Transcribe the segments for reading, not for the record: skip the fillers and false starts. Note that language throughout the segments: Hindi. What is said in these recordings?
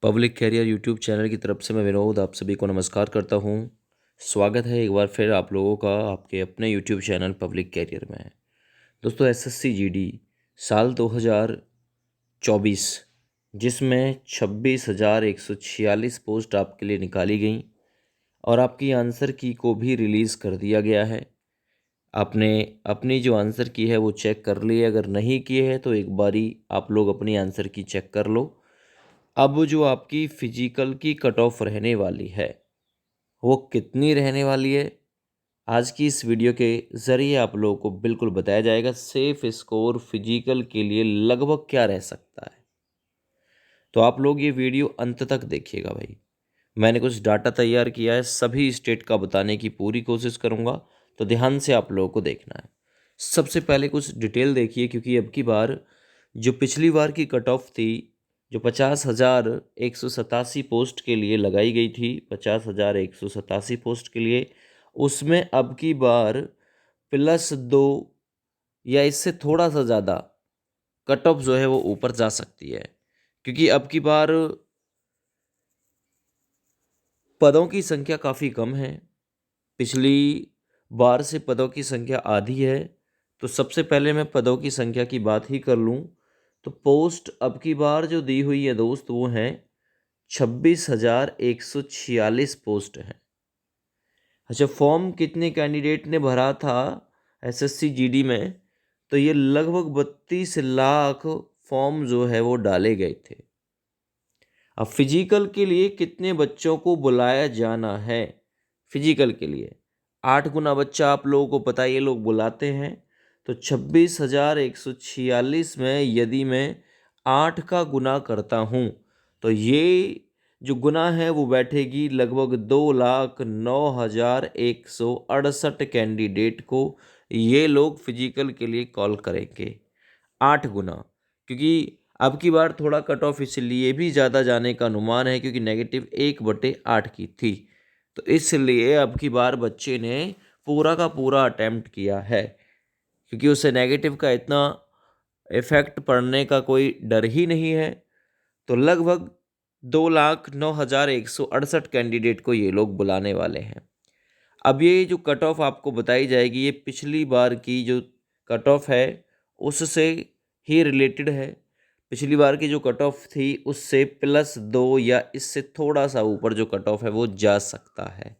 पब्लिक कैरियर यूट्यूब चैनल की तरफ से मैं विनोद आप सभी को नमस्कार करता हूं। स्वागत है एक बार फिर आप लोगों का आपके अपने यूट्यूब चैनल पब्लिक कैरियर में। दोस्तों एसएससी जीडी साल 2024 जिसमें 26,146 पोस्ट आपके लिए निकाली गई और आपकी आंसर की को भी रिलीज़ कर दिया गया है। आपने अपनी जो आंसर की है वो चेक कर ली है, अगर नहीं की है तो एक बारी आप लोग अपनी आंसर की चेक कर लो। अब जो आपकी फिजिकल की कट ऑफ रहने वाली है वो कितनी रहने वाली है, आज की इस वीडियो के ज़रिए आप लोगों को बिल्कुल बताया जाएगा। सेफ स्कोर फिजिकल के लिए लगभग क्या रह सकता है, तो आप लोग ये वीडियो अंत तक देखिएगा भाई। मैंने कुछ डाटा तैयार किया है, सभी स्टेट का बताने की पूरी कोशिश करूँगा, तो ध्यान से आप लोगों को देखना है। सबसे पहले कुछ डिटेल देखिए, क्योंकि अब की बार जो पिछली बार की कट ऑफ थी, जो 50,187 पोस्ट के लिए लगाई गई थी, 50,187 पोस्ट के लिए, उसमें अब की बार +2 या इससे थोड़ा सा ज़्यादा कट ऑफ जो है वो ऊपर जा सकती है, क्योंकि अब की बार पदों की संख्या काफ़ी कम है। पिछली बार से पदों की संख्या आधी है। तो सबसे पहले मैं पदों की संख्या की बात ही कर लूँ तो पोस्ट अब की बार जो दी हुई है दोस्त वो हैं 26,146 पोस्ट हैं। अच्छा, फॉर्म कितने कैंडिडेट ने भरा था एसएससी जीडी में, तो ये लगभग 32 लाख फॉर्म जो है वो डाले गए थे। अब फिजिकल के लिए कितने बच्चों को बुलाया जाना है, फिजिकल के लिए 8 गुना बच्चा आप लोगों को पता है ये लोग बुलाते हैं। तो 26,146 में यदि मैं 8 का गुना करता हूँ तो ये जो गुना है वो बैठेगी लगभग 2,09,168 कैंडिडेट को ये लोग फिजिकल के लिए कॉल करेंगे। 8 गुना, क्योंकि अब की बार थोड़ा कट ऑफ इसलिए भी ज़्यादा जाने का अनुमान है क्योंकि -1/8 की थी। तो इसलिए अब की बार बच्चे ने पूरा का पूरा अटेम्प्ट किया है, क्योंकि उसे नेगेटिव का इतना इफेक्ट पड़ने का कोई डर ही नहीं है। तो लगभग 2,09,168 कैंडिडेट को ये लोग बुलाने वाले हैं। अब ये जो कट ऑफ आपको बताई जाएगी ये पिछली बार की जो कट ऑफ है उससे ही रिलेटेड है। पिछली बार की जो कट ऑफ थी उससे +2 या इससे थोड़ा सा ऊपर जो कट ऑफ है वो जा सकता है।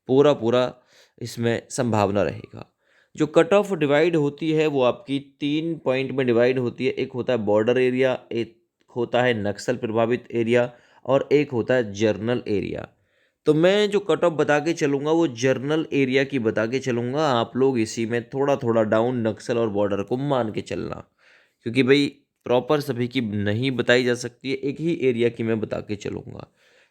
पूरा पूरा इसमें संभावना रहेगा। जो कट ऑफ डिवाइड होती है वो आपकी 3 पॉइंट में डिवाइड होती है। एक होता है बॉर्डर एरिया, एक होता है नक्सल प्रभावित एरिया और एक होता है जर्नल एरिया। तो मैं जो कट ऑफ बता के चलूँगा वो जर्नल एरिया की बता के चलूँगा। आप लोग इसी में थोड़ा थोड़ा डाउन नक्सल और बॉर्डर को मान के चलना, क्योंकि भाई प्रॉपर सभी की नहीं बताई जा सकती है, एक ही एरिया की मैं बता के चलूँगा।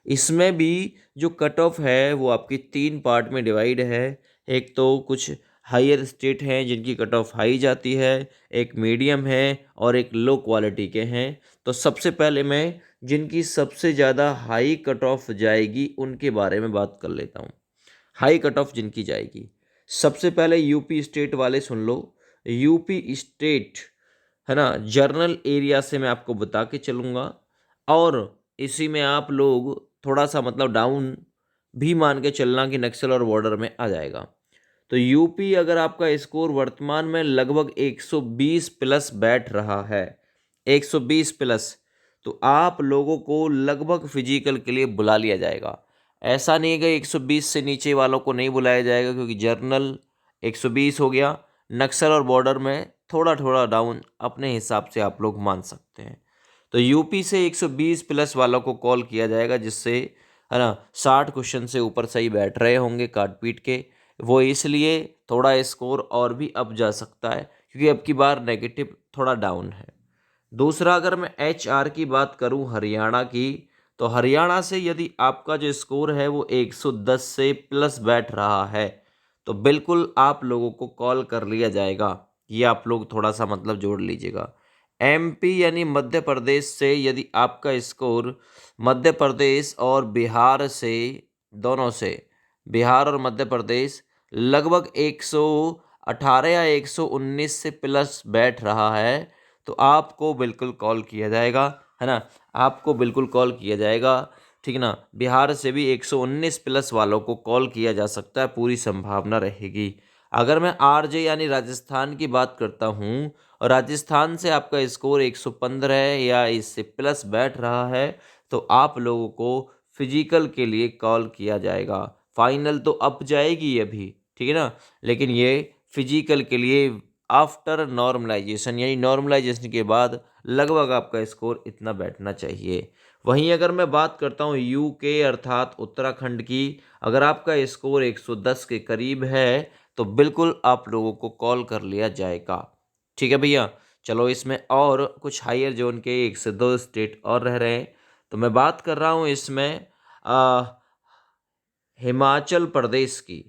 इसमें भी जो कट ऑफ है वो आपकी 3 पार्ट में डिवाइड है। एक तो कुछ हायर स्टेट हैं जिनकी कट ऑफ हाई जाती है, एक मीडियम है और एक लो क्वालिटी के हैं। तो सबसे पहले मैं जिनकी सबसे ज़्यादा हाई कट ऑफ जाएगी उनके बारे में बात कर लेता हूँ। हाई कट ऑफ जिनकी जाएगी, सबसे पहले यूपी स्टेट वाले सुन लो। यूपी स्टेट है ना, जर्नल एरिया से मैं आपको बता के चलूँगा और इसी में आप लोग थोड़ा सा मतलब डाउन भी मान के चलना कि नक्सल और बॉर्डर में आ जाएगा। तो यूपी अगर आपका स्कोर वर्तमान में लगभग 120 प्लस बैठ रहा है, 120 प्लस, तो आप लोगों को लगभग फिजिकल के लिए बुला लिया जाएगा। ऐसा नहीं है कि 120 से नीचे वालों को नहीं बुलाया जाएगा, क्योंकि जर्नल 120 हो गया, नक्सल और बॉर्डर में थोड़ा थोड़ा डाउन अपने हिसाब से आप लोग मान सकते हैं। तो यूपी से 120 प्लस वालों को कॉल किया जाएगा, जिससे है ना 60 क्वेश्चन से ऊपर सही बैठ रहे होंगे काट पीट के। वो इसलिए थोड़ा स्कोर और भी अप जा सकता है, क्योंकि अब की बार नेगेटिव थोड़ा डाउन है। दूसरा, अगर मैं HR की बात करूं हरियाणा की, तो हरियाणा से यदि आपका जो स्कोर है वो 110 से प्लस बैठ रहा है तो बिल्कुल आप लोगों को कॉल कर लिया जाएगा। ये आप लोग थोड़ा सा मतलब जोड़ लीजिएगा। MP यानी मध्य प्रदेश से यदि आपका स्कोर मध्य प्रदेश और बिहार से, दोनों से, बिहार और मध्य प्रदेश लगभग 118 या 119 से प्लस बैठ रहा है तो आपको बिल्कुल कॉल किया जाएगा, है ना, आपको बिल्कुल कॉल किया जाएगा, ठीक ना। बिहार से भी 119 प्लस वालों को कॉल किया जा सकता है, पूरी संभावना रहेगी। अगर मैं आरजे यानी राजस्थान की बात करता हूँ और राजस्थान से आपका स्कोर 115 है या इससे प्लस बैठ रहा है, तो आप लोगों को फिजिकल के लिए कॉल किया जाएगा। फाइनल तो अप जाएगी अभी, ठीक है ना, लेकिन ये फिजिकल के लिए आफ्टर नॉर्मलाइजेशन यानी नॉर्मलाइजेशन के बाद लगभग आपका स्कोर इतना बैठना चाहिए। वहीं अगर मैं बात करता हूँ यूके अर्थात उत्तराखंड की, अगर आपका स्कोर 110 के करीब है तो बिल्कुल आप लोगों को कॉल कर लिया जाएगा। ठीक है भैया, चलो इसमें और कुछ हायर जोन के 1 से 2 स्टेट और रह रहे हैं, तो मैं बात कर रहा हूँ इसमें हिमाचल प्रदेश की,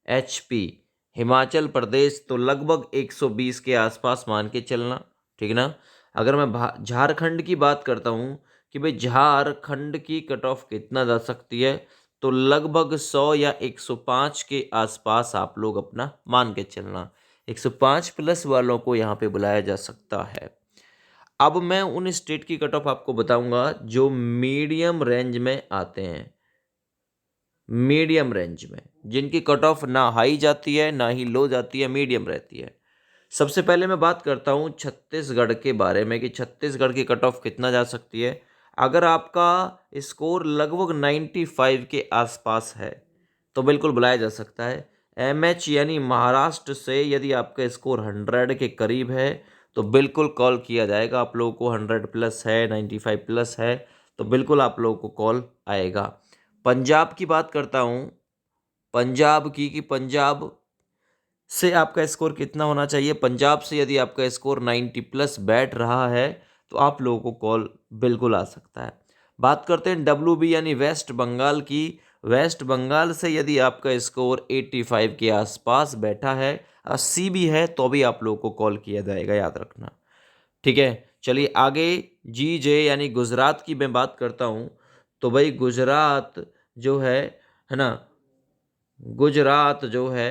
एचपी, हिमाचल प्रदेश तो लगभग 120 के आसपास मान के चलना, ठीक ना। अगर मैं झारखंड की बात करता हूँ कि भाई झारखंड की कट ऑफ कितना जा सकती है, तो लगभग 100 या 105 के आसपास आप लोग अपना मान के चलना, 105 प्लस वालों को यहाँ पे बुलाया जा सकता है। अब मैं उन स्टेट की कट ऑफ आपको बताऊंगा जो मीडियम रेंज में आते हैं, मीडियम रेंज में, जिनकी कट ऑफ ना हाई जाती है ना ही लो जाती है, मीडियम रहती है। सबसे पहले मैं बात करता हूँ छत्तीसगढ़ के बारे में कि छत्तीसगढ़ की कट ऑफ कितना जा सकती है। अगर आपका स्कोर लगभग 95 के आसपास है तो बिल्कुल बुलाया जा सकता है। एमएच यानी महाराष्ट्र से यदि आपका स्कोर 100 के करीब है तो बिल्कुल कॉल किया जाएगा आप लोगों को। 100 प्लस है, 95 प्लस है तो बिल्कुल आप लोगों को कॉल आएगा। पंजाब की बात करता हूँ, पंजाब की कि पंजाब से आपका स्कोर कितना होना चाहिए। पंजाब से यदि आपका स्कोर 90 प्लस बैठ रहा है तो आप लोगों को कॉल बिल्कुल आ सकता है। बात करते हैं WB यानी वेस्ट बंगाल की। वेस्ट बंगाल से यदि आपका स्कोर 85 के आसपास बैठा है, 80 भी है, तो भी आप लोगों को कॉल किया जाएगा, याद रखना। ठीक है, चलिए आगे GJ यानी गुजरात की मैं बात करता हूँ। तो भाई गुजरात जो है ना, गुजरात जो है,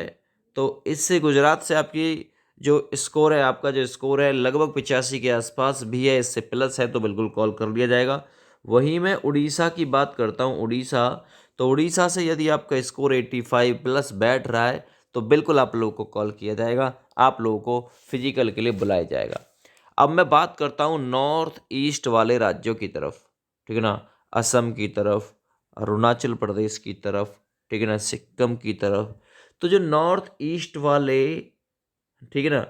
तो इससे गुजरात से आपकी जो स्कोर है, आपका जो स्कोर है लगभग 85 के आसपास भी है, इससे प्लस है तो बिल्कुल कॉल कर लिया जाएगा। वहीं मैं उड़ीसा की बात करता हूँ, उड़ीसा, तो उड़ीसा से यदि आपका स्कोर 85 प्लस बैठ रहा है तो बिल्कुल आप लोगों को कॉल किया जाएगा, आप लोगों को फिजिकल के लिए बुलाया जाएगा। अब मैं बात करता हूँ नॉर्थ ईस्ट वाले राज्यों की तरफ, ठीक है ना, असम की तरफ, अरुणाचल प्रदेश की तरफ, ठीक है ना, सिक्किम की तरफ। तो जो नॉर्थ ईस्ट वाले, ठीक है ना,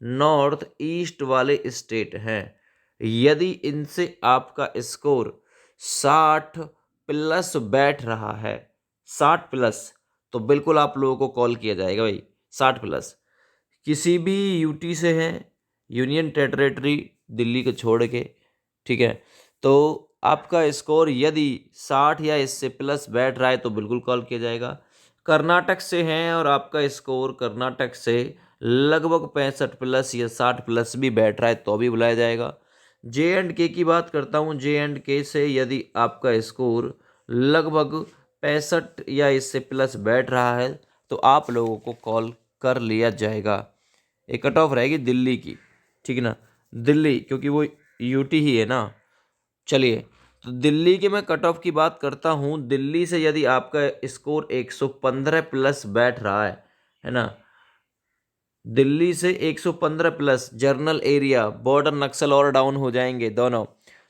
नॉर्थ ईस्ट वाले स्टेट हैं, यदि इनसे आपका स्कोर 60 प्लस बैठ रहा है, 60 प्लस, तो बिल्कुल आप लोगों को कॉल किया जाएगा भाई। 60 प्लस किसी भी यूटी से हैं, यूनियन टेरिटरी दिल्ली को छोड़ के, ठीक है, तो आपका स्कोर यदि 60 या इससे प्लस बैठ रहा है तो बिल्कुल कॉल किया जाएगा। कर्नाटक से हैं और आपका स्कोर कर्नाटक से लगभग 65 प्लस या 60 प्लस भी बैठ रहा है तो भी बुलाया जाएगा। J&K की बात करता हूँ, J&K से यदि आपका स्कोर लगभग 65 या इससे प्लस बैठ रहा है तो आप लोगों को कॉल कर लिया जाएगा। एक कट ऑफ रहेगी दिल्ली की, ठीक है ना, दिल्ली क्योंकि वो यूटी ही है ना। चलिए, तो दिल्ली के मैं कट ऑफ की बात करता हूँ। दिल्ली से यदि आपका स्कोर 115 प्लस बैठ रहा है ना, दिल्ली से 115 प्लस, जर्नल एरिया, बॉर्डर नक्सल और डाउन हो जाएंगे दोनों।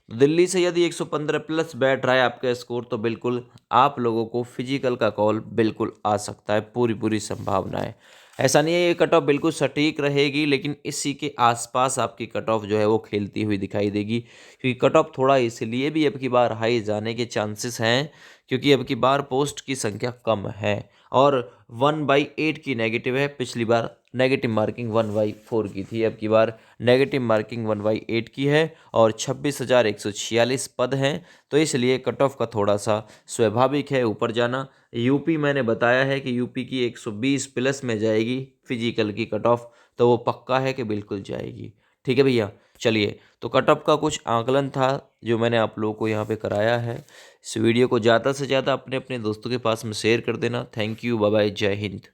दिल्ली से यदि 115 प्लस बैठ रहा है आपका स्कोर तो बिल्कुल आप लोगों को फिजिकल का कॉल बिल्कुल आ सकता है, पूरी पूरी संभावना है। ऐसा नहीं है ये कट ऑफ बिल्कुल सटीक रहेगी, लेकिन इसी के आसपास आपकी कट ऑफ जो है वो खेलती हुई दिखाई देगी, क्योंकि कट ऑफ थोड़ा इसलिए भी अब की बार हाई जाने के चांसेस हैं क्योंकि अब की बार पोस्ट की संख्या कम है और 1/8 की नेगेटिव है। पिछली बार नेगेटिव मार्किंग 1/4 की थी, अब की बार नेगेटिव मार्किंग 1/8 की है और 26,146 पद हैं, तो इसलिए कट ऑफ का थोड़ा सा स्वाभाविक है ऊपर जाना। यूपी मैंने बताया है कि यूपी की 120 प्लस में जाएगी फिजिकल की कट ऑफ, तो वो पक्का है कि बिल्कुल जाएगी। ठीक है भैया, चलिए, तो कट ऑफ का कुछ आकलन था जो मैंने आप लोगों को यहाँ पे कराया है। इस वीडियो को ज़्यादा से ज़्यादा अपने अपने दोस्तों के पास में शेयर कर देना। थैंक यू, बाय बाय, जय हिंद।